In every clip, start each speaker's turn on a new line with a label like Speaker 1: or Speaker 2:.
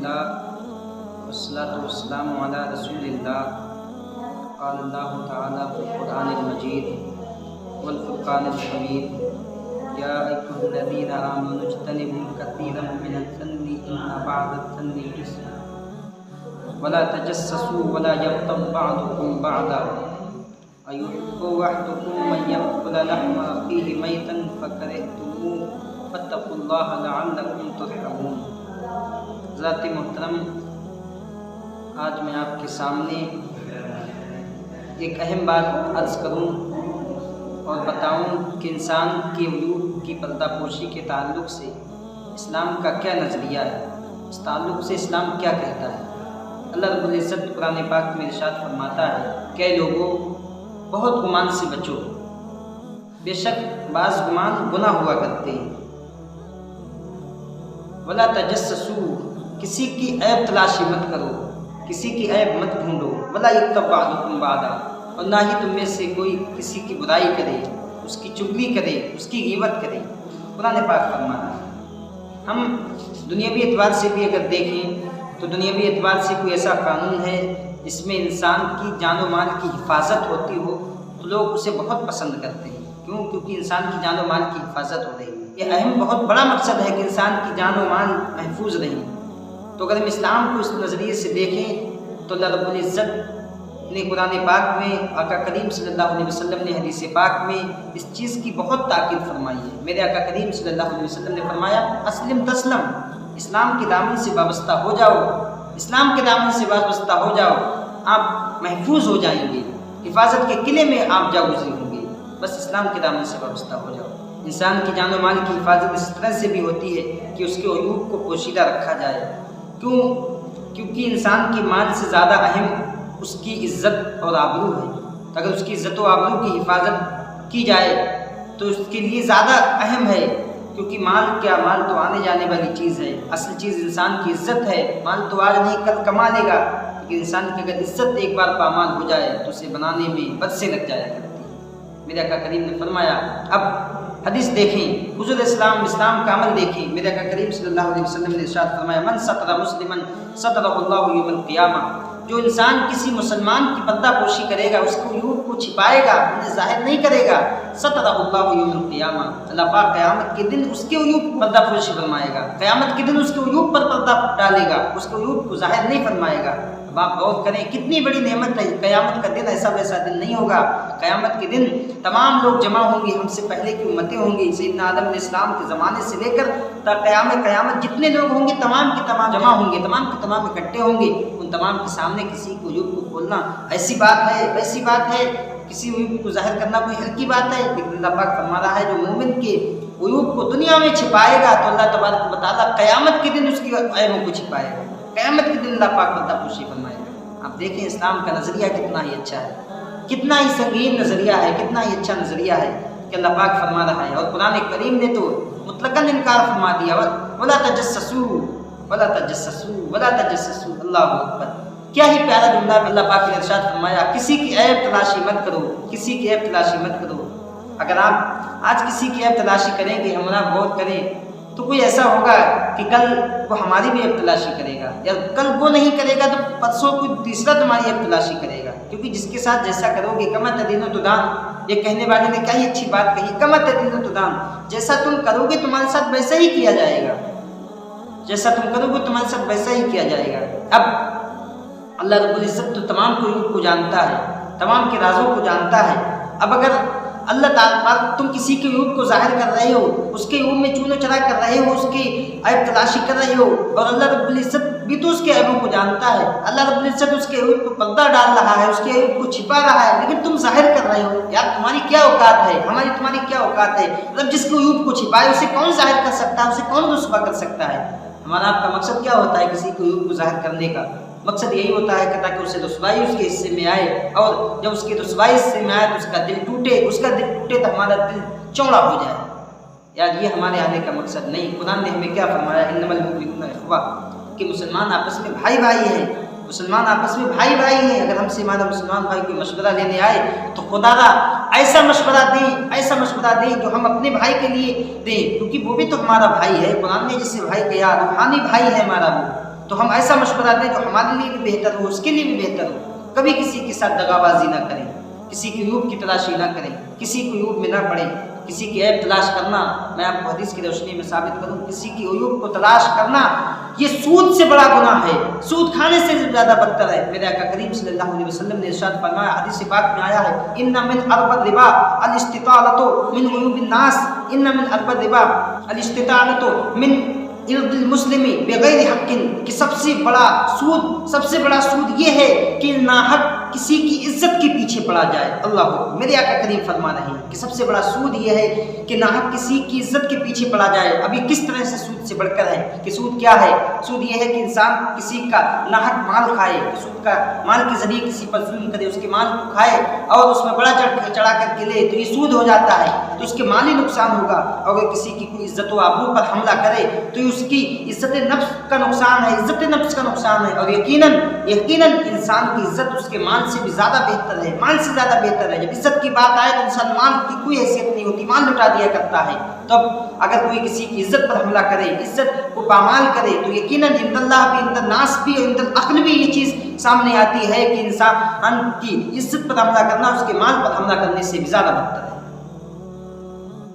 Speaker 1: للہ والصلاة والسلام علی رسول اللہ قال اللہ تعالیٰ فی القرآن المجید والفرقان الحمید یا ایھا الذین آمنوا اجتنبوا کثیرا من الظن ان بعض الظن اثم ولا تجسسوا ولا یغتب بعضکم بعضا أيحب أحدكم من يأكل لحم أخيه ميتا فكرهتموه فاتقوا الله لعلكم ترحمون۔ ذات محترم، آج میں آپ کے سامنے ایک اہم بات عرض کروں اور بتاؤں کہ انسان کے عیوب کی پردہ پوشی کے تعلق سے اسلام کا کیا نظریہ ہے، اس تعلق سے اسلام کیا کہتا ہے۔ اللہ رب العزت قرآن پاک میں ارشاد فرماتا ہے کہ لوگوں بہت گمان سے بچو، بے شک بعض گمان گناہ ہوا کرتے ہیں۔ ولا تجسسوا، کسی کی عیب تلاشی مت کرو، کسی کی عیب مت ڈھونڈو۔ ولا یغتب بعضکم بعضا، اور نہ ہی تم میں سے کوئی کسی کی برائی کرے، اس کی چغلی کرے، اس کی غیبت کرے۔ قرآن پاک فرماتا ہے۔ ہم دنیاوی اعتبار سے بھی اگر دیکھیں تو دنیاوی اعتبار سے کوئی ایسا قانون ہے جس میں انسان کی جان و مال کی حفاظت ہوتی ہو تو لوگ اسے بہت پسند کرتے ہیں۔ کیوں؟ کیونکہ انسان کی جان و مال کی حفاظت ہو رہی ہے۔ یہ اہم بہت بڑا مقصد ہے کہ انسان کی جان و مال محفوظ رہے۔ تو اگر ہم اسلام کو اس نظریے سے دیکھیں تو اللہ رب العزت نے قرآن پاک میں، آقا کریم صلی اللہ علیہ وسلم نے حدیث پاک میں اس چیز کی بہت تاکید فرمائی ہے۔ میرے آقا کریم صلی اللہ علیہ وسلم نے فرمایا اسلم تسلم، اسلام کے دامن سے وابستہ ہو جاؤ، اسلام کے دامن سے وابستہ ہو جاؤ، آپ محفوظ ہو جائیں گے، حفاظت کے قلعے میں آپ جا گزرے ہوں گے۔ بس اسلام کے دامن سے وابستہ ہو جاؤ۔ انسان کی جان و مال کی حفاظت اس طرح سے بھی ہوتی ہے کہ اس کے عیوب کو پوشیدہ رکھا جائے۔ کیوں؟ کیونکہ انسان کے مال سے زیادہ اہم اس کی عزت اور آبرو ہے۔ اگر اس کی عزت و آبرو کی حفاظت کی جائے تو اس کے لیے زیادہ اہم ہے، کیونکہ مال کیا، مال تو آنے جانے والی چیز ہے۔ اصل چیز انسان کی عزت ہے۔ مال تو آج نہیں کل کما لے گا، لیکن انسان کی اگر عزت ایک بار پامال ہو جائے تو اسے بنانے میں برسیں لگ جایا کرتی ہے۔ میرے آقا کریم نے فرمایا، اب حدیث دیکھیں، حضور اسلام کا عمل دیکھیں۔ میرے آقا کریم صلی اللہ علیہ وسلم نے ارشاد فرمایا من ستر مسلما سترہ اللہ یوم القیامہ، جو انسان کسی مسلمان کی پردہ پوشی کرے گا، اس کو عیوب کو چھپائے گا، انہیں ظاہر نہیں کرے گا، سترہ اللہ یوم القیامہ، اللہ پاک قیامت کے دن اس کے عیوب کو پردہ پوشی فرمائے گا۔ قیامت کے دن اس کے عیوب پر پردہ ڈالے گا، اس کے عیوب کو ظاہر نہیں فرمائے گا۔ اب آپ غور کریں کتنی بڑی نعمت ہے۔ قیامت کا دن ایسا ویسا دن نہیں ہوگا۔ قیامت کے دن تمام لوگ جمع ہوں گے، ہم سے پہلے کی امتیں ہوں گی، سیدنا آدم علیہ السلام کے زمانے سے لے کر تا قیامت جتنے لوگ ہوں گے تمام کے تمام جمع ہوں گے، تمام کے تمام اکٹھے ہوں گے۔ ان تمام کے سامنے کسی کو عیوب کو کھولنا ایسی بات ہے، ویسی بات ہے، کسی عیوب کو ظاہر کرنا کوئی ہلکی بات ہے۔ لیکن اللہ پاک فرما رہا ہے جو مومن کے عیوب کو دنیا میں چھپائے گا تو اللہ تبارک و تعالیٰ قیامت کے دن اس کی عیبوں کو چھپائے گا۔ قیامت کے دن اللہ پاک پردہ پوشی فرمائے گا۔ آپ دیکھیں اسلام کا نظریہ کتنا ہی اچھا ہے، کتنا ہی سنگین نظریہ ہے، کتنا ہی اچھا نظریہ ہے کہ اللہ پاک فرما رہا ہے۔ اور قرآن کریم نے تو مطلقاً انکار فرما دیا، ولا تجسسوا ولا تجسسوا ولا تجسسوا۔ اللہ اکبر، کیا ہی پیارا جملہ اللہ پاک نے ارشاد فرمایا، کسی کی عیب تلاشی مت کرو، کسی کی عیب تلاشی مت کرو۔ اگر آپ آج کسی کی عیب تلاشی کریں گے، ہم آپ غور کریں تو کوئی ایسا ہوگا کہ کل وہ ہماری بھی عیب تلاشی کرے گا، یا کل وہ نہیں کرے گا تو پرسوں کوئی تیسرا تمہاری عیب تلاشی کرے گا۔ کیونکہ جس کے ساتھ جیسا کرو گے کما تدین تدان، یہ کہنے والے نے کیا ہی اچھی بات کہی، کما تدین تدان، جیسا تم کرو گے تمہارے ساتھ ویسا ہی کیا جائے گا، جیسا تم کرو گے تمہارے ساتھ ویسا ہی کیا جائے گا۔ اب اللہ رب العزت تو تمام کو عیوب کو جانتا ہے، تمام کے رازوں کو جانتا ہے۔ اب اگر اللہ تعالیٰ تم کسی کے عیوب کو ظاہر کر رہے ہو، اس کے عیوب میں چون و چرا کر رہے ہو، اس کی عیب تلاشی کر رہے ہو، اور اللہ رب العزت بھی تو اس کے عیبوں کو جانتا ہے، اللہ رب العزت اس کے عیوب کو پردہ ڈال رہا ہے، اس کے عیوب کو چھپا رہا ہے، لیکن تم ظاہر کر رہے ہو۔ یار تمہاری کیا اوقات ہے، ہماری تمہاری کیا اوقات ہے؟ مطلب جس کے عیوب کو چھپائے اسے کون ظاہر کر سکتا ہے، اسے کون رسوا کر سکتا ہے؟ ہمارا آپ کا مقصد کیا ہوتا ہے کسی کے عیوب کو ظاہر کرنے کا؟ مقصد یہی ہوتا ہے کہ تاکہ اسے رسوائی اس کے حصے میں آئے، اور جب اس کی رسوائی حصے میں آئے تو اس کا دل ٹوٹے، اس کا دل ٹوٹے تو ہمارا دل چوڑا ہو جائے۔ یار یہ ہمارے آنے کا مقصد نہیں۔ قرآن نے ہمیں کیا فرمایا، انما المؤمنون اخوہ، کہ مسلمان آپس میں بھائی بھائی ہیں، مسلمان آپس میں بھائی بھائی ہیں۔ اگر ہم سے ہمارا مسلمان بھائی کوئی مشورہ لینے آئے تو خدا را ایسا مشورہ دیں، ایسا مشورہ دیں جو ہم اپنے بھائی کے لیے دیں، کیونکہ وہ بھی تو ہمارا بھائی ہے۔ قرآن نے جسے بھائی کہا، روحانی بھائی ہے ہمارا وہ، تو ہم ایسا مشورہ دیں جو ہمارے لیے بھی بہتر ہو، اس کے لیے بھی بہتر ہو۔ کبھی کسی کے ساتھ دغابازی نہ کریں، کسی کی عیوب کی تلاشی نہ کریں، کسی کو عیوب میں نہ پڑیں۔ کسی کی عیب تلاش کرنا، میں آپ کو حدیث کی روشنی میں ثابت کروں، کسی کی عیوب کو تلاش کرنا یہ سود سے بڑا گناہ ہے، سود کھانے سے زیادہ بدتر ہے۔ میرے آقا کریم صلی اللہ علیہ وسلم نے ارشاد فرمایا، حدیث پاک میں آیا ہے، ان من ارب الربا الاستطالۃ من عیوب الناس، ان من ارب الربا الاستطالۃ من ارد المسلم بغیر حق، کہ سب سے بڑا سود یہ ہے کہ ناحق کسی کی عزت کے پیچھے پڑا جائے۔ اللہ میرے آقا کریم فرما رہے ہیں کہ سب سے بڑا سود یہ ہے کہ ناحق کسی کی عزت کے پیچھے پڑا جائے۔ ابھی کس طرح سے سود سے بڑھ کر ہے کہ سود کیا ہے؟ سود یہ ہے کہ انسان کسی کا ناحق مال کھائے، سود کا مال کے ذریعے کسی پر ظلم کرے، اس کے مال کو کھائے اور اس میں بڑا چڑھا کر کے لے، تو یہ سود ہو جاتا ہے، تو اس کے مالی نقصان ہوگا۔ اگر کسی کی کوئی عزت و آبرو پر حملہ کرے تو اس کی عزت نفس کا نقصان ہے، عزت نفس کا نقصان ہے، اور یقیناً انسان کی عزت اس کے مال سے بھی زیادہ بہتر ہے، مال سے زیادہ بہتر ہے۔ جب عزت کی بات آئے تو انسان مال کی کوئی حیثیت نہیں ہوتی، مال لٹا دیا کرتا ہے۔ تب اگر کوئی کسی کی عزت پر حملہ کرے، عزت کو پامال کرے، تو یقیناً عند اللہ بھی، عند الناس بھی، عند العقل بھی یہ چیز سامنے آتی ہے کہ انسان کی عزت پر حملہ کرنا اس کے مال پر حملہ کرنے سے بھی زیادہ بہتر ہے۔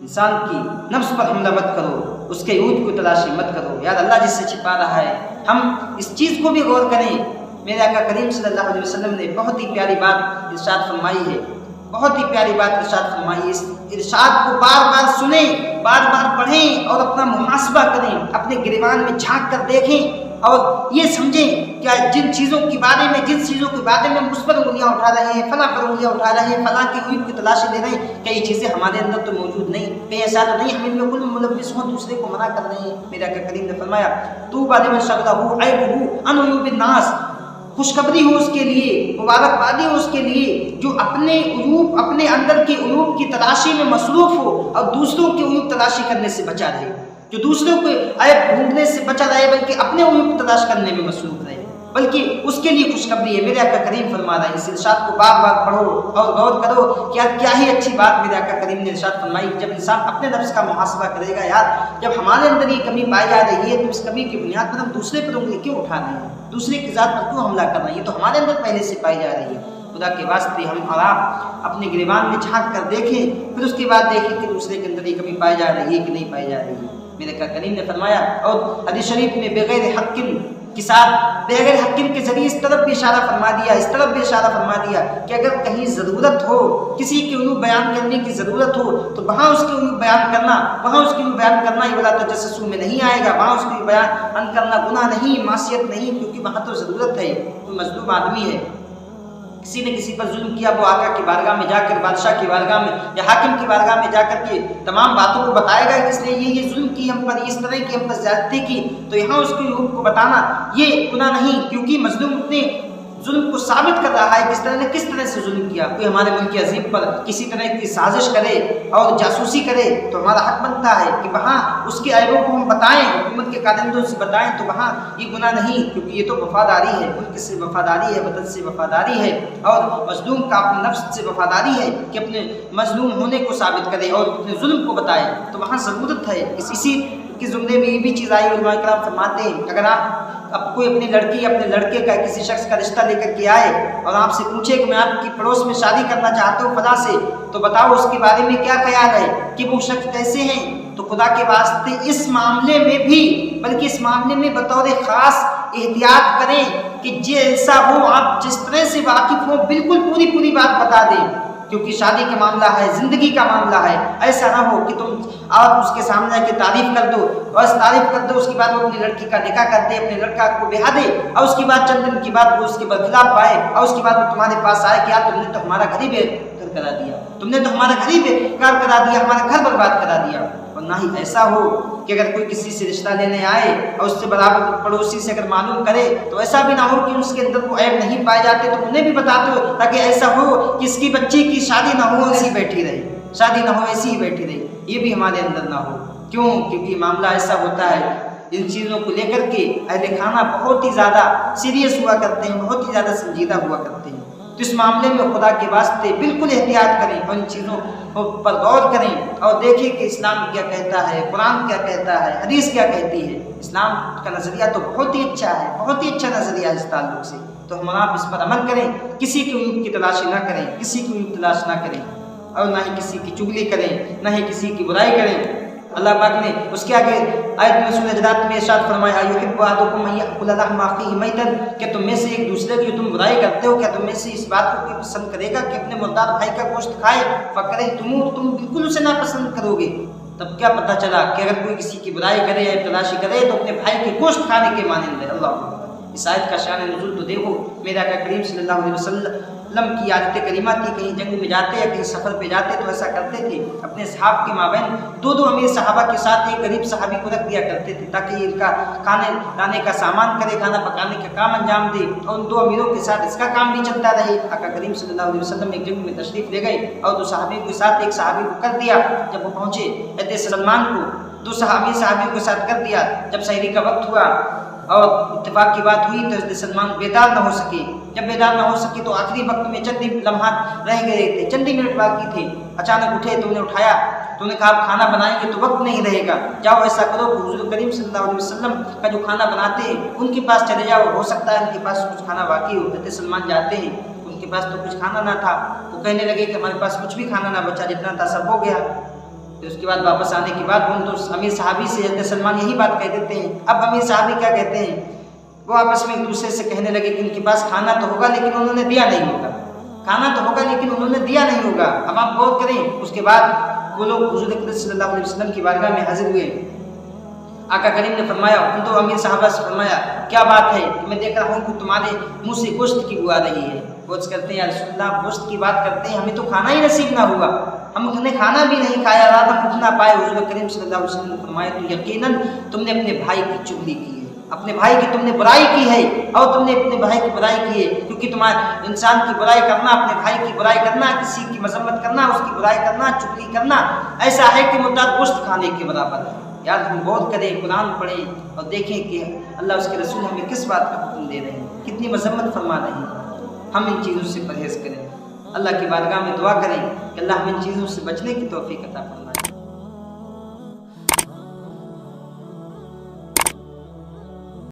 Speaker 1: انسان کی نفس پر حملہ مت کرو، اس کے عیوب کو تلاشی مت کرو، یاد اللہ جس سے چھپا رہا ہے۔ ہم اس چیز کو بھی غور کریں، میرے آقا کریم صلی اللہ علیہ وسلم نے بہت ہی پیاری بات ارشاد فرمائی ہے، بہت ہی پیاری بات ارشاد فرمائی۔ اس ارشاد کو بار بار سنیں، بار بار پڑھیں اور اپنا محاسبہ کریں، اپنے گریبان میں جھانک کر دیکھیں اور یہ سمجھیں کہ جن چیزوں کے بارے میں مثبت انگلیاں اٹھا رہے ہیں، فلاں پر انگلیاں اٹھا رہے ہیں، فلاں کی عیوب کی تلاشی لے رہے ہیں، کئی چیزیں ہمارے اندر تو موجود نہیں، کہیں ایسا تو نہیں ہم ان میں کل ملوث ہوں، دوسرے کو منع کر رہے ہیں۔ میرے آقا کریم نے فرمایا، طوبیٰ لمن شغلہ عیبہ عن عیوب الناس، خوشخبری ہو اس کے لیے، مبارکبادی ہو اس کے لیے جو اپنے اندر کے عیوب کی تلاشی میں مصروف ہو اور دوسروں کے عیوب تلاشی کرنے سے بچا رہے، جو دوسروں کے عیب ڈھونڈنے سے بچا رہے بلکہ اپنے عیوب تلاش کرنے میں مصروف رہے، بلکہ اس کے لیے خوشخبری ہے۔ میرے آقا کریم فرما رہے ہیں، اس ارشاد کو بار بار پڑھو اور غور کرو، کیا ہی اچھی بات میرے آقا کریم نے ارشاد فرمائی۔ جب انسان اپنے نفس کا محاسبہ کرے گا، یار جب ہمارے اندر یہ کمی پائی جا رہی ہے تو اس کمی کی بنیاد پر ہم دوسرے پر انگلی کیوں اٹھا رہے ہیں، دوسرے کی ذات پر کیوں حملہ کر رہے ہیں؟ یہ تو ہمارے اندر پہلے سے پائی جا رہی ہے۔ خدا کے واسطے ہم اور آپ اپنے گریبان میں جھانک کر دیکھیں، پھر اس کے بعد دیکھیں کہ دوسرے کے اندر یہ کمی پائی جا رہی ہے کہ نہیں پائی جا رہی ہے۔ میرے آقا کریم نے فرمایا، اور حدیث شریف میں بغیر حق کے ساتھ بغیر حق کے ذریعے اس طرف بھی اشارہ فرما دیا کہ اگر کہیں ضرورت ہو، کسی کے عیوب بیان کرنے کی ضرورت ہو تو وہاں اس کے عیوب بیان کرنا ہی ولا تجسسوا میں نہیں آئے گا، وہاں اس کے بیان کرنا گناہ نہیں، معصیت نہیں، کیونکہ وہاں تو ضرورت ہے، کوئی مظلوم آدمی ہے، کسی نے کسی پر ظلم کیا، وہ آقا کی بارگاہ میں جا کر، بادشاہ کی بارگاہ میں یا حاکم کی بارگاہ میں جا کر کے تمام باتوں کو بتائے گا کہ اس نے یہ ظلم کی ہم پر، اس طرح کی ہم پر زیادتی کی، تو یہاں اس کے عیوب کو بتانا یہ گناہ نہیں، کیونکہ مظلوم اپنے ظلم کو ثابت کر رہا ہے کس طرح سے ظلم کیا۔ کوئی ہمارے ملک عظیم پر کسی طرح کی سازش کرے اور جاسوسی کرے تو ہمارا حق بنتا ہے کہ وہاں اس کے عیبوں کو ہم بتائیں، حکومت کے کارندوں سے بتائیں، تو وہاں یہ گناہ نہیں، کیونکہ یہ تو وفاداری ہے، ملک سے وفاداری ہے، وطن سے وفاداری ہے، اور مظلوم کا اپنے نفس سے وفاداری ہے کہ اپنے مظلوم ہونے کو ثابت کرے اور اپنے ظلم کو بتائے، تو وہاں ضرورت ہے۔ اسی کے زمرے میں یہ بھی چیز آئی، علماء کرام فرماتے ہیں اگر اب کوئی اپنی لڑکی اپنے لڑکے کا کسی شخص کا رشتہ لے کر کے آئے اور آپ سے پوچھے کہ میں آپ کی پڑوس میں شادی کرنا چاہتا ہوں فلاں سے، تو بتاؤ اس کے بارے میں کیا خیال ہے کہ وہ شخص کیسے ہیں، تو خدا کے واسطے اس معاملے میں بھی، بلکہ اس معاملے میں بطور خاص احتیاط کریں کہ جیسا ہو، آپ جس طرح سے واقف ہو بالکل پوری بات بتا دیں، کیونکہ شادی کا معاملہ ہے، زندگی کا معاملہ ہے۔ ایسا نہ ہو کہ تم آپ اس کے سامنے آ کے تعریف کر دو، بس تعریف کر دو، اس کے بعد وہ اپنی لڑکی کا نکاح کر دے، اپنے لڑکا کو بیاہ دے، اور اس کے بعد چند دن کے بعد وہ اس کے برخلاف پائے، اور اس کے بعد وہ تمہارے پاس آئے کہ یار تم نے تو ہمارا گھر ہی بیکار کرا دیا، ہمارا گھر برباد کرا دیا۔ اور نہ ہی ایسا ہو کہ اگر کوئی کسی سے رشتہ لینے آئے اور اس سے برابر پڑوسی سے اگر معلوم کرے تو ایسا بھی نہ ہو کہ اس کے اندر وہ عیب نہیں پائے جاتے تو انہیں بھی بتا دو، تاکہ ایسا ہو کہ اس کی بچی کی شادی نہ ہو ایسی بیٹھی رہے، یہ بھی ہمارے اندر نہ ہو۔ کیونکہ معاملہ ایسا ہوتا ہے، ان چیزوں کو لے کر کے اہل خانہ بہت ہی زیادہ سیریس ہوا کرتے ہیں، بہت ہی زیادہ سنجیدہ ہوا کرتے ہیں۔ تو اس معاملے میں خدا کے واسطے بالکل احتیاط کریں اور ان چیزوں پر غور کریں اور دیکھیں کہ اسلام کیا کہتا ہے، قرآن کیا کہتا ہے، حدیث کیا کہتی ہے۔ اسلام کا نظریہ تو بہت ہی اچھا ہے، بہت ہی اچھا نظریہ ہے اس تعلق سے، تو ہم آپ اس پر عمل کریں، کسی کی عیوب کی تلاشی نہ کریں، کسی کی عیوب تلاش نہ کریں، اور نہ ہی کسی کی چگلی کریں، نہ ہی کسی کی برائی کریں۔ اللہ پاک نے اس کے آگے آیت میں سورہ حجرات میں ارشاد فرمایا یحب احدکم ان یاکل لحم اخیہ میتا، کہ تم میں سے ایک دوسرے کی تم برائی کرتے ہو، کیا تم میں سے اس بات کو کوئی پسند کرے گا کہ اپنے مردار بھائی کا گوشت کھائے؟ فکرہتموہ، تم بالکل اسے ناپسند کرو گے۔ تب کیا پتہ چلا کہ اگر کوئی کسی کی برائی کرے یا تلاشی کرے تو اپنے بھائی کے گوشت کھانے کے مانند ہے۔ اللہ، اس آیت کا شان نزول تو دیکھو، میرے آقا کریم صلی اللہ علیہ وسلم کی عادت کریمہ تھی، کہیں جنگ میں جاتے یا کہیں سفر پہ جاتے تو ایسا کرتے تھے، اپنے صحاب کے مابین دو امیر صحابہ کے ساتھ ایک غریب صحابی کو رکھ دیا کرتے تھے تاکہ یہ ان کا کھانے کا سامان کرے، کھانا پکانے کا کام انجام دے، اور ان دو امیروں کے ساتھ اس کا کام بھی چلتا رہے۔ آقا کریم صلی اللہ علیہ وسلم ایک جنگ میں تشریف لے گئے اور دو صحابی کے ساتھ ایک صحابی کو کر دیا۔ جب وہ پہنچے حضرت سلمان کو دو صحابیوں کے ساتھ کر دیا۔ جب سحری کا وقت ہوا اور اتفاق کی بات ہوئی تو حضرت سلمان بیدار نہ ہو سکے۔ جب بیدار نہ ہو سکے تو آخری وقت میں چند لمحات رہ گئے تھے، چند منٹ باقی تھے، اچانک اٹھے تو انہیں اٹھایا، تو انہیں کہا آپ کھانا بنائیں گے تو وقت نہیں رہے گا، جاؤ ایسا کرو کہ حضور کریم صلی اللہ علیہ وسلم کا جو کھانا بناتے ہیں ان کے پاس چلے جاؤ، ہو سکتا ہے ان کے پاس کچھ کھانا باقی ہو۔ حضرت سلمان جاتے ہیں، ان کے پاس تو کچھ کھانا نہ تھا، وہ کہنے لگے کہ ہمارے پاس کچھ بھی کھانا نہ بچا، جتنا تھا سب ہو گیا۔ پھر اس کے بعد واپس آنے کے بعد ان تو امیر صحابی سے حضرت سلمان یہی بات کہہ دیتے ہیں۔ اب امیر صحابی کیا کہتے ہیں، وہ آپس میں ایک دوسرے سے کہنے لگے کہ ان کے پاس کھانا تو ہوگا لیکن انہوں نے دیا نہیں ہوگا، کھانا تو ہوگا لیکن انہوں نے دیا نہیں ہوگا۔ اب آپ غور کریں، اس کے بعد وہ لوگ حضور اکرم صلی اللہ علیہ وسلم کی بارگاہ میں حاضر ہوئے۔ آقا کریم نے فرمایا، ان دو امیر صحابہ سے فرمایا کیا بات ہے کہ میں دیکھ رہا ہوں کہ تمہارے منہ سے گوشت کی بو آ رہی ہے۔ وہ کرتے ہیں یا رسول اللہ گوشت کی بات کرتے ہیں، ہمیں تو کھانا ہی نصیب نہ ہوا، ہم نے کھانا بھی نہیں کھایا، رات ہم اٹھ نہ پائے۔ حضور کریم صلی اللہ علیہ وسلم نے فرمایا تو یقیناً تم نے اپنے بھائی کی چغلی کی ہے، اپنے بھائی کی تم نے برائی کی ہے، اور تم نے اپنے بھائی کی برائی کی ہے، کیونکہ تمہارا انسان کی برائی کرنا، اپنے بھائی کی برائی کرنا، کسی کی مذمت کرنا، اس کی برائی کرنا، چغلی کرنا ایسا ہے کہ مردار گوشت کھانے کے برابر ہے۔ یار ہم غور کریں، قرآن پڑھیں اور دیکھیں کہ اللہ اس کے رسول ہمیں کس بات کا حکم دے رہے ہیں، کتنی مذمت فرما رہے ہیں۔ ہم ان چیزوں سے پرہیز کریں، اللہ کی بارگاہ میں دعا کریں کہ اللہ ہمیں ان چیزوں سے بچنے کی توفیق عطا فرمائے۔